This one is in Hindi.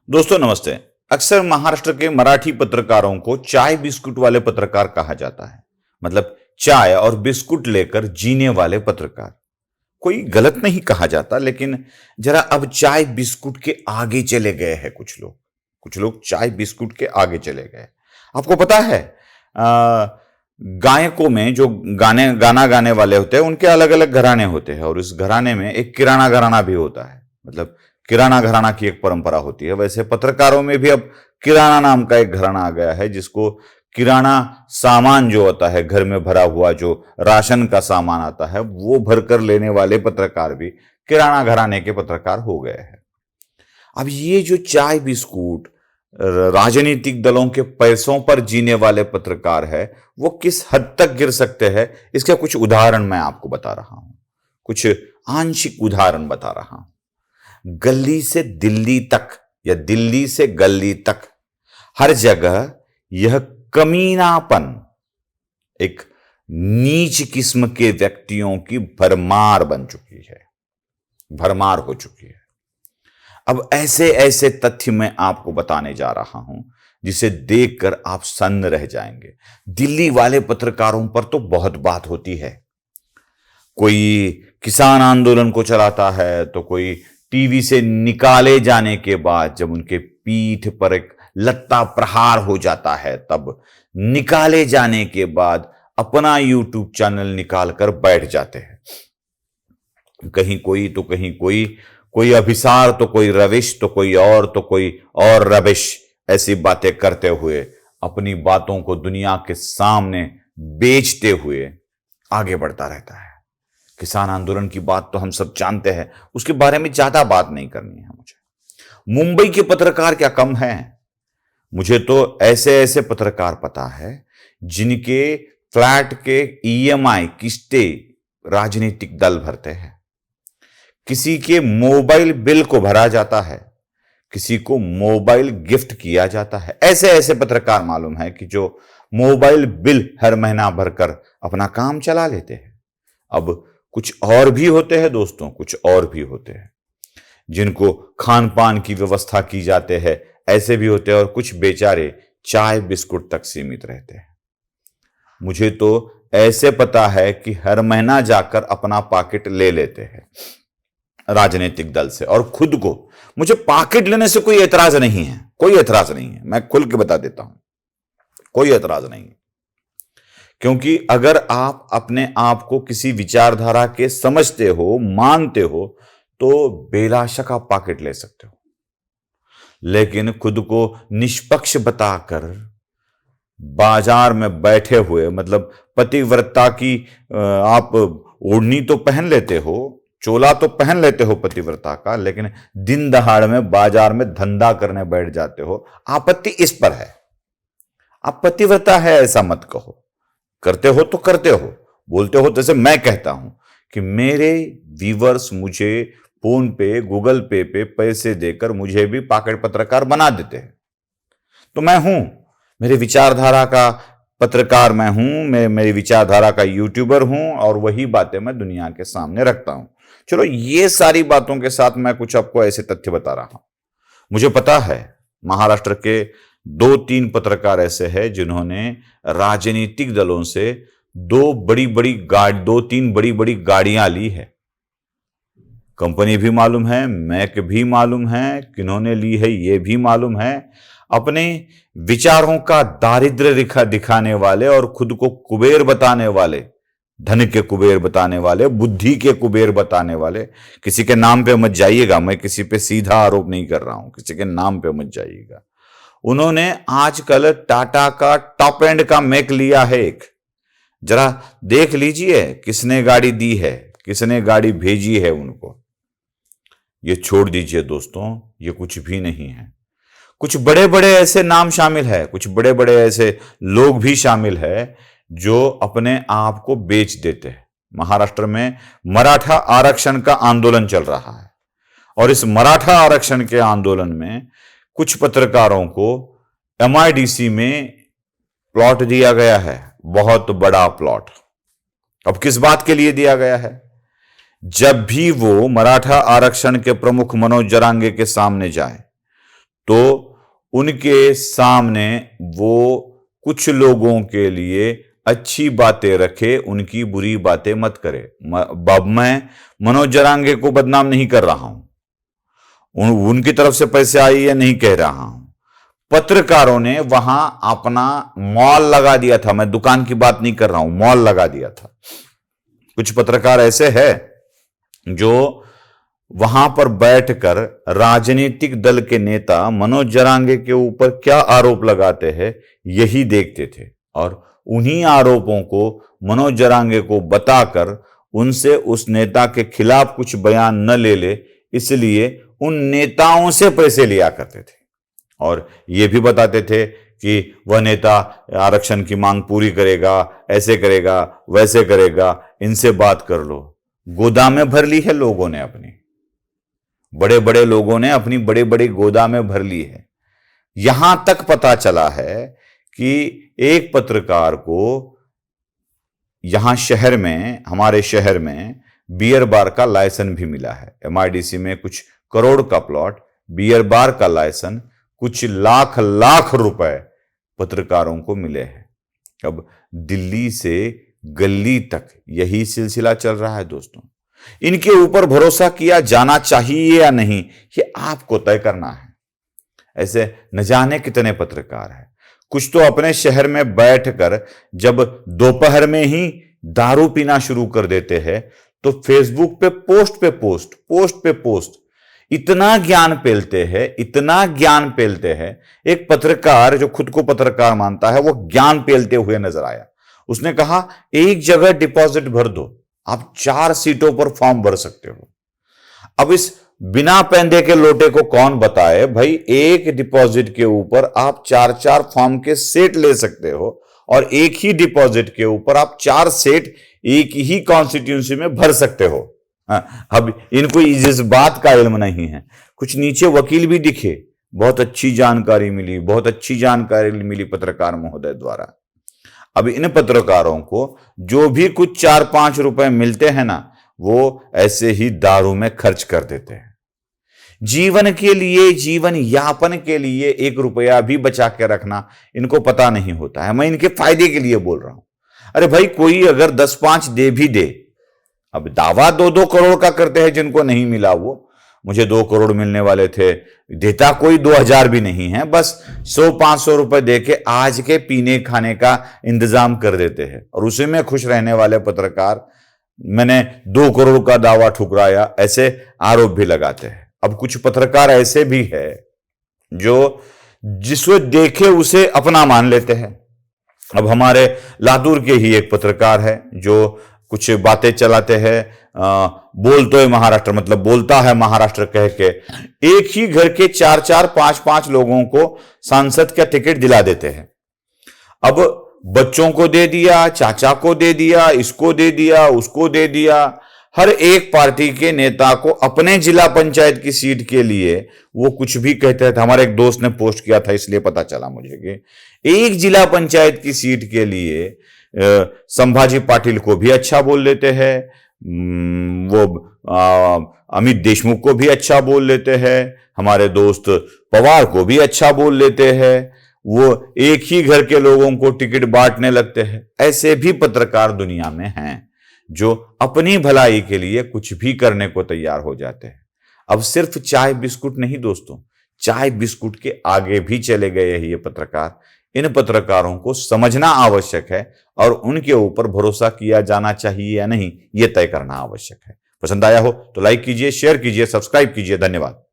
दोस्तों नमस्ते। अक्सर महाराष्ट्र के मराठी पत्रकारों को चाय बिस्कुट वाले पत्रकार कहा जाता है। मतलब चाय और बिस्कुट लेकर जीने वाले पत्रकार। कोई गलत नहीं कहा जाता, लेकिन जरा अब चाय बिस्कुट के आगे चले गए हैं कुछ लोग चाय बिस्कुट के आगे चले गए। आपको पता है, गायकों में जो गाना गाने वाले होते हैं उनके अलग अलग घराने होते हैं, और इस घराने में एक किराना घराना भी होता है। मतलब किराना घराना की एक परंपरा होती है। वैसे पत्रकारों में भी अब किराना नाम का एक घराना आ गया है, जिसको किराना सामान जो होता है, घर में भरा हुआ जो राशन का सामान आता है, वो भरकर लेने वाले पत्रकार भी किराना घराने के पत्रकार हो गए हैं। अब ये जो चाय बिस्कुट राजनीतिक दलों के पैसों पर जीने वाले पत्रकार है, वो किस हद तक गिर सकते हैं, इसके कुछ उदाहरण मैं आपको बता रहा हूं। कुछ आंशिक उदाहरण बता रहा हूं। गली से दिल्ली तक या दिल्ली से गली तक हर जगह यह कमीनापन, एक नीच किस्म के व्यक्तियों की भरमार बन चुकी है, भरमार हो चुकी है। अब ऐसे ऐसे तथ्य मैं आपको बताने जा रहा हूं जिसे देखकर आप सन्न रह जाएंगे। दिल्ली वाले पत्रकारों पर तो बहुत बात होती है। कोई किसान आंदोलन को चलाता है, तो कोई टीवी से निकाले जाने के बाद जब उनके पीठ पर एक लत्ता प्रहार हो जाता है, तब निकाले जाने के बाद अपना यूट्यूब चैनल निकाल कर बैठ जाते हैं। कहीं कोई तो कहीं कोई अभिसार तो कोई रविश तो कोई और रविश, ऐसी बातें करते हुए अपनी बातों को दुनिया के सामने बेचते हुए आगे बढ़ता रहता है। किसान आंदोलन की बात तो हम सब जानते हैं, उसके बारे में ज्यादा बात नहीं करनी है मुझे। मुंबई के पत्रकार क्या कम हैं? मुझे तो ऐसे ऐसे पत्रकार पता है जिनके फ्लैट के ईएमआई किस्तें राजनीतिक दल भरते हैं। किसी के मोबाइल बिल को भरा जाता है, किसी को मोबाइल गिफ्ट किया जाता है। ऐसे ऐसे पत्रकार मालूम है कि जो मोबाइल बिल हर महीना भरकर अपना काम चला लेते हैं। अब कुछ और भी होते हैं दोस्तों, कुछ और भी होते हैं जिनको खान पान की व्यवस्था की जाते हैं, ऐसे भी होते हैं। और कुछ बेचारे चाय बिस्कुट तक सीमित रहते हैं। मुझे तो ऐसे पता है कि हर महीना जाकर अपना पॉकेट ले लेते हैं राजनीतिक दल से, और खुद को, मुझे पॉकेट लेने से कोई एतराज नहीं है, कोई एतराज नहीं है। मैं खुल के बता देता हूं, कोई एतराज नहीं है। क्योंकि अगर आप अपने आप को किसी विचारधारा के समझते हो, मानते हो, तो बेलाशक आप पॉकेट ले सकते हो। लेकिन खुद को निष्पक्ष बताकर बाजार में बैठे हुए, मतलब पतिव्रता की आप ओढ़नी तो पहन लेते हो, चोला तो पहन लेते हो पतिव्रता का, लेकिन दिन दहाड़ में बाजार में धंधा करने बैठ जाते हो। आपत्ति इस पर है। आप पतिव्रता है ऐसा मत कहो, करते हो तो करते हो, बोलते हो। जैसे मैं कहता हूं कि मेरे व्यूअर्स मुझे फोन पे, गूगल पे पैसे देकर मुझे भी पॉकेट पत्रकार बना देते हैं, तो मैं हूं, मेरे विचारधारा का पत्रकार मैं हूं, मैं मेरी विचारधारा का यूट्यूबर हूं, और वही बातें मैं दुनिया के सामने रखता हूं। चलो, ये सारी बातों के साथ मैं कुछ आपको ऐसे तथ्य बता रहा हूं। मुझे पता है महाराष्ट्र के 2-3 पत्रकार ऐसे हैं जिन्होंने राजनीतिक दलों से 2-3 बड़ी बड़ी गाड़ियां ली है। कंपनी भी मालूम है, मैक भी मालूम है, किन्होंने ली है ये भी मालूम है। अपने विचारों का दारिद्र्य दिखाने वाले और खुद को कुबेर बताने वाले, धन के कुबेर बताने वाले, बुद्धि के कुबेर बताने वाले। किसी के नाम पे मत जाइएगा, मैं किसी पे सीधा आरोप नहीं कर रहा हूं, किसी के नाम पे मत जाइएगा। उन्होंने आजकल टाटा का टॉप एंड का मैक लिया है एक। जरा देख लीजिए किसने गाड़ी दी है, किसने गाड़ी भेजी है उनको। ये छोड़ दीजिए दोस्तों, ये कुछ भी नहीं है। कुछ बड़े बड़े ऐसे नाम शामिल है, कुछ बड़े बड़े ऐसे लोग भी शामिल है जो अपने आप को बेच देते हैं। महाराष्ट्र में मराठा आरक्षण का आंदोलन चल रहा है, और इस मराठा आरक्षण के आंदोलन में कुछ पत्रकारों को एमआईडीसी में प्लॉट दिया गया है, बहुत बड़ा प्लॉट। अब किस बात के लिए दिया गया है? जब भी वो मराठा आरक्षण के प्रमुख मनोज जरांगे के सामने जाए तो उनके सामने वो कुछ लोगों के लिए अच्छी बातें रखे, उनकी बुरी बातें मत करे। मैं मनोज जरांगे को बदनाम नहीं कर रहा हूं, उनकी तरफ से पैसे आए या नहीं कह रहा हूं। पत्रकारों ने वहां अपना मॉल लगा दिया था, मैं दुकान की बात नहीं कर रहा हूं, मॉल लगा दिया था। कुछ पत्रकार ऐसे हैं जो वहां पर बैठकर राजनीतिक दल के नेता मनोज जरांगे के ऊपर क्या आरोप लगाते हैं यही देखते थे, और उन्हीं आरोपों को मनोज जरांगे को बताकर उनसे उस नेता के खिलाफ कुछ बयान न ले ले, इसलिए उन नेताओं से पैसे लिया करते थे और यह भी बताते थे कि वह नेता आरक्षण की मांग पूरी करेगा, ऐसे करेगा, वैसे करेगा, इनसे बात कर लो। गोदामें भर ली है लोगों ने, अपनी बड़े बड़े लोगों ने अपनी बड़े बड़े गोदामें भर ली है। यहां तक पता चला है कि एक पत्रकार को यहां शहर में, हमारे शहर में बियर बार का लाइसेंस भी मिला है। एमआईडीसी में कुछ करोड़ का प्लॉट, बियर बार का लाइसेंस, कुछ लाख लाख रुपए पत्रकारों को मिले हैं। अब दिल्ली से गली तक यही सिलसिला चल रहा है दोस्तों। इनके ऊपर भरोसा किया जाना चाहिए या नहीं, ये आपको तय करना है। ऐसे न जाने कितने पत्रकार हैं, कुछ तो अपने शहर में बैठकर जब दोपहर में ही दारू पीना शुरू कर देते हैं तो फेसबुक पे पोस्ट पे पोस्ट इतना ज्ञान फैलते हैं, इतना ज्ञान फैलते हैं। एक पत्रकार जो खुद को पत्रकार मानता है वो ज्ञान फैलते हुए नजर आया। उसने कहा एक जगह डिपॉजिट भर दो, आप 4 सीटों पर फॉर्म भर सकते हो। अब इस बिना पैंदे के लोटे को कौन बताए भाई, एक डिपॉजिट के ऊपर आप 4-4 फॉर्म के सेट ले सकते हो और एक ही डिपॉजिट के ऊपर आप 4 सेट एक ही कॉन्स्टिट्यूंसी में भर सकते हो। अब इनको इस बात का इल्म नहीं है। कुछ नीचे वकील भी दिखे, बहुत अच्छी जानकारी मिली पत्रकार महोदय द्वारा। अब इन पत्रकारों को जो भी कुछ 4-5 रुपए मिलते हैं ना, वो ऐसे ही दारू में खर्च कर देते हैं। जीवन के लिए, जीवन यापन के लिए 1 रुपया भी बचा के रखना इनको पता नहीं होता है। मैं इनके फायदे के लिए बोल रहा हूं। अरे भाई, कोई अगर 10-5 दे भी दे, अब दावा 2-2 करोड़ का करते हैं जिनको नहीं मिला वो, मुझे 2 करोड़ मिलने वाले थे, देता कोई 2000 भी नहीं है, बस 100-500 रुपए देके आज के पीने खाने का इंतजाम कर देते हैं और उसी में खुश रहने वाले पत्रकार मैंने 2 करोड़ का दावा ठुकराया, ऐसे आरोप भी लगाते हैं। अब कुछ पत्रकार ऐसे भी है जो जिसको देखे उसे अपना मान लेते हैं। अब हमारे लातूर के ही एक पत्रकार है जो कुछ बातें चलाते हैं, बोल तो है महाराष्ट्र, मतलब बोलता है महाराष्ट्र कह के, एक ही घर के 4-4, 5-5 लोगों को सांसद का टिकट दिला देते हैं। अब बच्चों को दे दिया, चाचा को दे दिया, इसको दे दिया, उसको दे दिया। हर एक पार्टी के नेता को अपने जिला पंचायत की सीट के लिए वो कुछ भी कहते थे। हमारे एक दोस्त ने पोस्ट किया था, इसलिए पता चला मुझे कि एक जिला पंचायत की सीट के लिए संभाजी पाटिल को भी अच्छा बोल लेते हैं, वो अमित देशमुख को भी अच्छा बोल लेते हैं, हमारे दोस्त पवार को भी अच्छा बोल लेते हैं, वो एक ही घर के लोगों को टिकट बांटने लगते हैं। ऐसे भी पत्रकार दुनिया में हैं जो अपनी भलाई के लिए कुछ भी करने को तैयार हो जाते हैं। अब सिर्फ चाय बिस्कुट नहीं दोस्तों, चाय बिस्कुट के आगे भी चले गए हैं ये पत्रकार। इन पत्रकारों को समझना आवश्यक है और उनके ऊपर भरोसा किया जाना चाहिए या नहीं, यह तय करना आवश्यक है। पसंद आया हो तो लाइक कीजिए, शेयर कीजिए, सब्सक्राइब कीजिए। धन्यवाद।